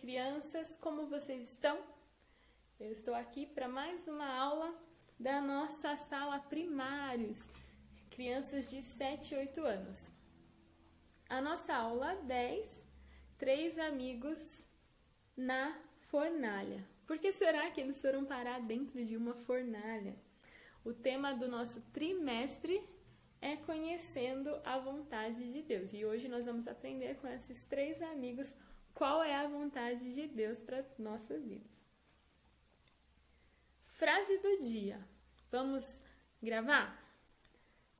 crianças, como vocês estão? Eu estou aqui para mais uma aula da nossa sala primários, crianças de 7 e 8 anos. A nossa aula 10, 3 amigos na fornalha. Por que será que eles foram parar dentro de uma fornalha? O tema do nosso trimestre é conhecendo a vontade de Deus. E hoje nós vamos aprender com esses 3 amigos qual é a vontade de Deus para as nossas vidas. Frase do dia. Vamos gravar?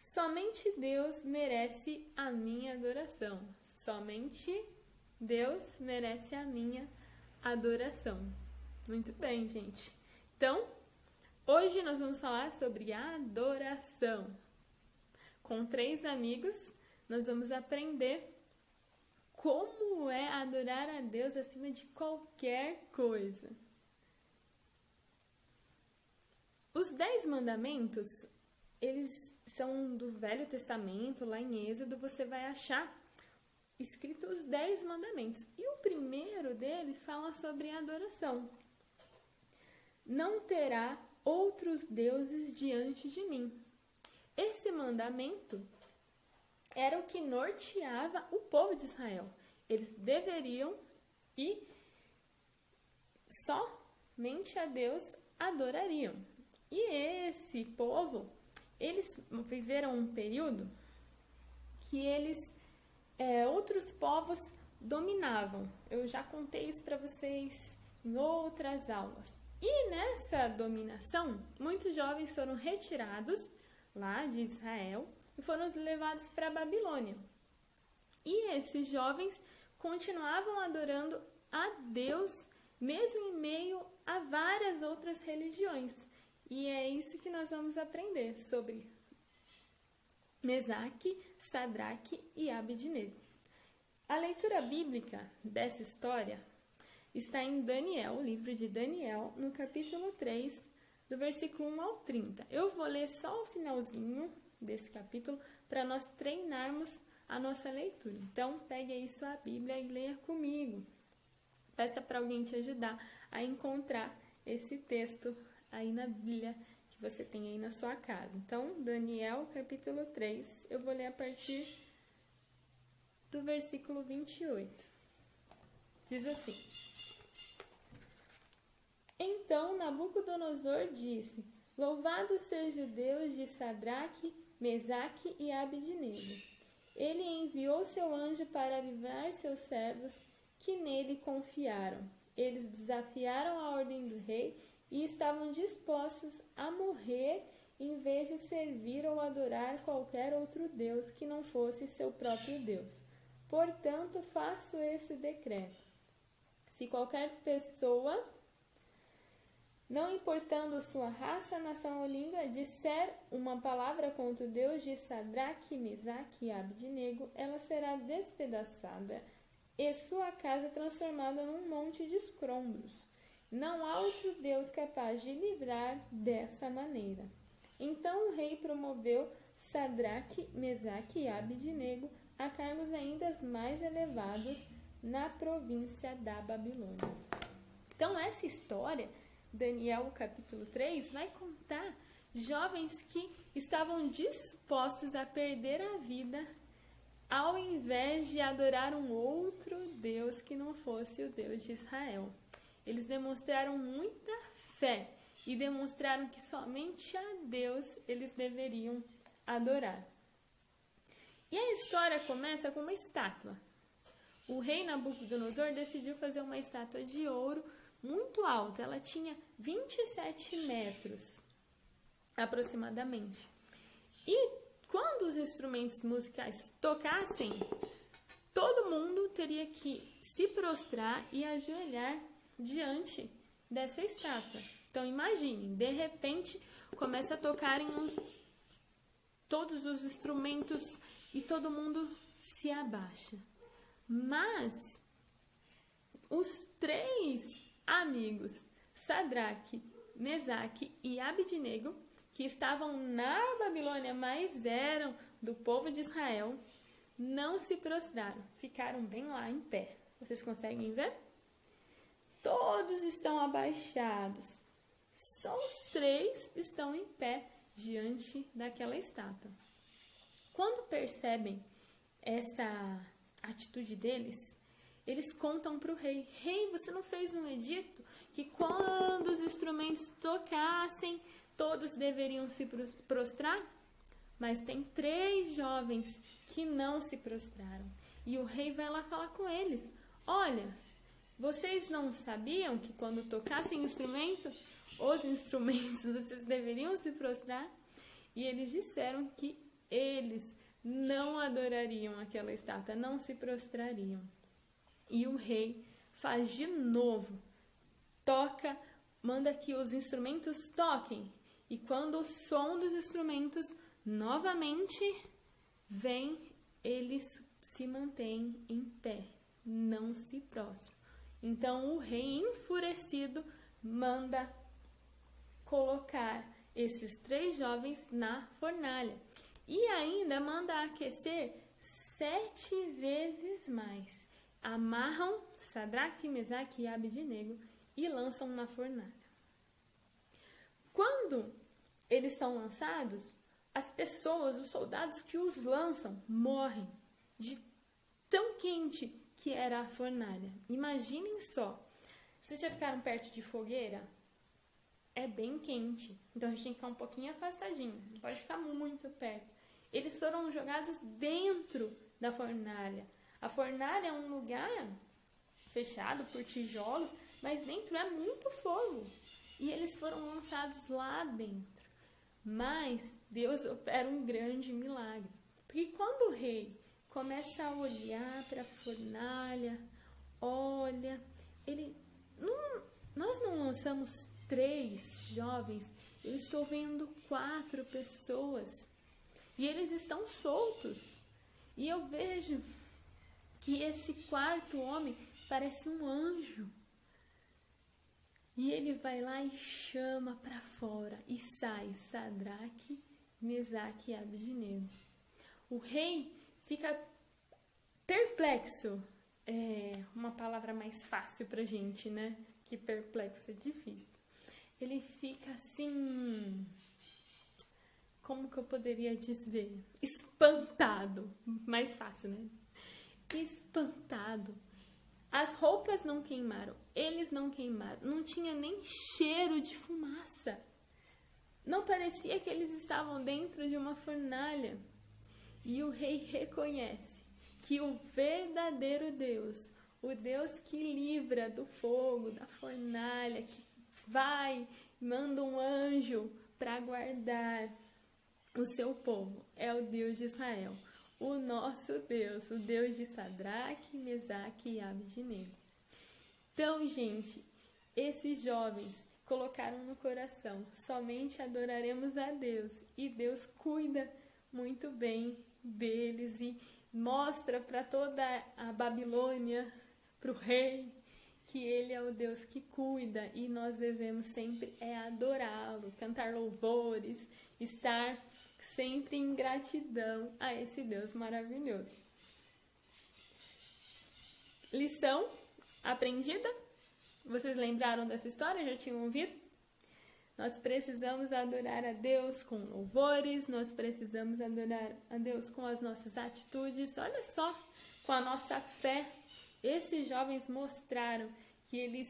Somente Deus merece a minha adoração. Somente Deus merece a minha adoração. Muito bem, gente. Então, hoje nós vamos falar sobre adoração. Com 3 amigos, nós vamos aprender como é adorar a Deus acima de qualquer coisa. Os 10 mandamentos, eles são do Velho Testamento, lá em Êxodo, você vai achar escrito os 10 mandamentos. E o primeiro deles fala sobre adoração. Não terá outros deuses diante de mim. Esse mandamento era o que norteava o povo de Israel. Eles deveriam e somente a Deus adorariam. E esse povo, eles viveram um período que outros povos dominavam. Eu já contei isso para vocês em outras aulas. E nessa dominação, muitos jovens foram retirados lá de Israel e foram levados para a Babilônia. E esses jovens continuavam adorando a Deus, mesmo em meio a várias outras religiões. E é isso que nós vamos aprender sobre Mesaque, Sadraque e Abednego. A leitura bíblica dessa história está em Daniel, o livro de Daniel, no capítulo 3, do versículo 1 ao 30. Eu vou ler só o finalzinho desse capítulo para nós treinarmos a nossa leitura. Então, pegue aí sua Bíblia e leia comigo. Peça para alguém te ajudar a encontrar esse texto aí na Bíblia que você tem aí na sua casa. Então, Daniel, capítulo 3, eu vou ler a partir do versículo 28. Diz assim: Então Nabucodonosor disse: Louvado seja o Deus de Sadraque, Mesaque e Abednego. Ele enviou seu anjo para livrar seus servos que nele confiaram. Eles desafiaram a ordem do rei e estavam dispostos a morrer em vez de servir ou adorar qualquer outro Deus que não fosse seu próprio Deus. Portanto, faço esse decreto. Se qualquer pessoa, não importando sua raça, nação ou língua, disser uma palavra contra o Deus de Sadraque, Mesaque e Abednego, ela será despedaçada e sua casa transformada num monte de escombros. Não há outro Deus capaz de livrar dessa maneira. Então o rei promoveu Sadraque, Mesaque e Abednego a cargos ainda mais elevados na província da Babilônia. Então essa história, Daniel capítulo 3, vai contar jovens que estavam dispostos a perder a vida ao invés de adorar um outro Deus que não fosse o Deus de Israel. Eles demonstraram muita fé e demonstraram que somente a Deus eles deveriam adorar. E a história começa com uma estátua. O rei Nabucodonosor decidiu fazer uma estátua de ouro muito alta. Ela tinha 27 metros, aproximadamente. E quando os instrumentos musicais tocassem, todo mundo teria que se prostrar e ajoelhar diante dessa estátua. Então imaginem, de repente começa a tocarem todos os instrumentos e todo mundo se abaixa. Mas os 3 amigos, Sadraque, Mesaque e Abednego, que estavam na Babilônia, mas eram do povo de Israel, não se prostraram, ficaram bem lá em pé. Vocês conseguem ver? todos estão abaixados. Só os 3 estão em pé diante daquela estátua. Quando percebem essa atitude deles, eles contam para o rei: Rei, você não fez um edito que quando os instrumentos tocassem, todos deveriam se prostrar? Mas tem 3 jovens que não se prostraram. E o rei vai lá falar com eles: olha, vocês não sabiam que quando tocassem os instrumentos vocês deveriam se prostrar? E eles disseram que eles não adorariam aquela estátua, não se prostrariam. E o rei faz de novo, manda que os instrumentos toquem. E quando o som dos instrumentos novamente vem, eles se mantêm em pé, não se prostram. Então o rei, enfurecido, manda colocar esses 3 jovens na fornalha. E ainda manda aquecer 7 vezes mais. Amarram Sadraque, Mesaque e Abednego e lançam na fornalha. Quando eles são lançados, as pessoas, os soldados que os lançam, morrem de tão quente que era a fornalha. Imaginem só. Vocês já ficaram perto de fogueira? É bem quente. Então a gente tem que ficar um pouquinho afastadinho. Não pode ficar muito perto. Eles foram jogados dentro da fornalha. A fornalha é um lugar fechado por tijolos, mas dentro é muito fogo. E eles foram lançados lá dentro. Mas Deus opera um grande milagre. Porque quando o rei começa a olhar para a fornalha, olha, nós não lançamos 3 jovens, eu estou vendo 4 pessoas. E eles estão soltos. E eu vejo que esse 4º homem parece um anjo. E ele vai lá e chama para fora. E sai Sadraque, Mesaque e Abednego. O rei fica perplexo. É uma palavra mais fácil pra gente, né? Que perplexo é difícil. Ele fica assim... Como que eu poderia dizer? Espantado. Mais fácil, né? Espantado. As roupas não queimaram. Eles não queimaram. Não tinha nem cheiro de fumaça. Não parecia que eles estavam dentro de uma fornalha. E o rei reconhece que o verdadeiro Deus, o Deus que livra do fogo, da fornalha, que vai, manda um anjo para guardar o seu povo, é o Deus de Israel, o nosso Deus, o Deus de Sadraque, Mesaque e Abednego. Então, gente, esses jovens colocaram no coração: somente adoraremos a Deus, e Deus cuida muito bem deles e mostra para toda a Babilônia, para o rei, que ele é o Deus que cuida, e nós devemos sempre adorá-lo, cantar louvores, estar sempre em gratidão a esse Deus maravilhoso. Lição aprendida? Vocês lembraram dessa história? Já tinham ouvido? Nós precisamos adorar a Deus com louvores, nós precisamos adorar a Deus com as nossas atitudes. Olha só, com a nossa fé. Esses jovens mostraram que eles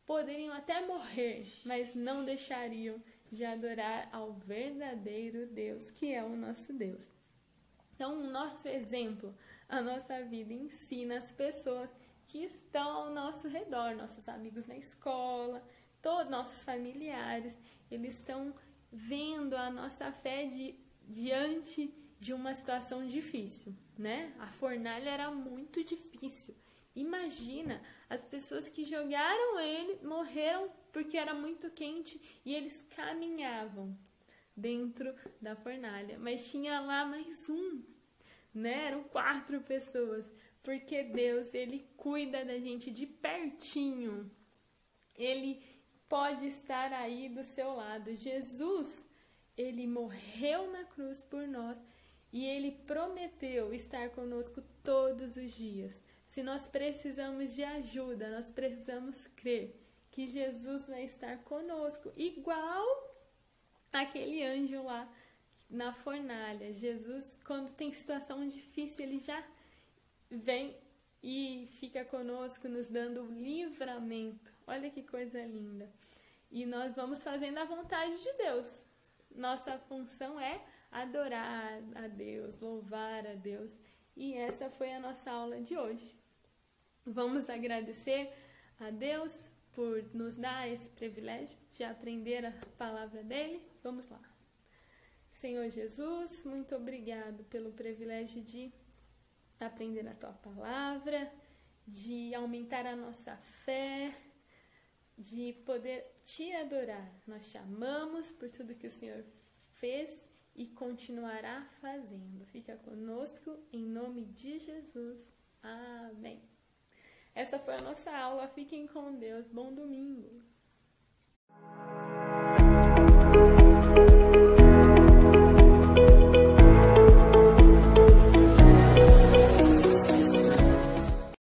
poderiam até morrer, mas não deixariam de adorar ao verdadeiro Deus, que é o nosso Deus. Então, o nosso exemplo, a nossa vida ensina as pessoas que estão ao nosso redor, nossos amigos na escola, todos nossos familiares, eles estão vendo a nossa fé diante de uma situação difícil, né? A fornalha era muito difícil. Imagina, as pessoas que jogaram ele morreram porque era muito quente e eles caminhavam dentro da fornalha. Mas tinha lá mais um, né? Eram 4 pessoas, porque Deus, ele cuida da gente de pertinho. Ele pode estar aí do seu lado. Jesus, ele morreu na cruz por nós e ele prometeu estar conosco todos os dias. Se nós precisamos de ajuda, nós precisamos crer que Jesus vai estar conosco, igual aquele anjo lá na fornalha. Jesus, quando tem situação difícil, ele já vem e fica conosco, nos dando livramento. Olha que coisa linda. E nós vamos fazendo a vontade de Deus. Nossa função é adorar a Deus, louvar a Deus. E essa foi a nossa aula de hoje. Vamos agradecer a Deus por nos dar esse privilégio de aprender a palavra dele. Vamos lá. Senhor Jesus, muito obrigado pelo privilégio de aprender a tua palavra, de aumentar a nossa fé, de poder te adorar. Nós te amamos por tudo que o Senhor fez e continuará fazendo. Fica conosco em nome de Jesus. Amém. Essa foi a nossa aula. Fiquem com Deus. Bom domingo.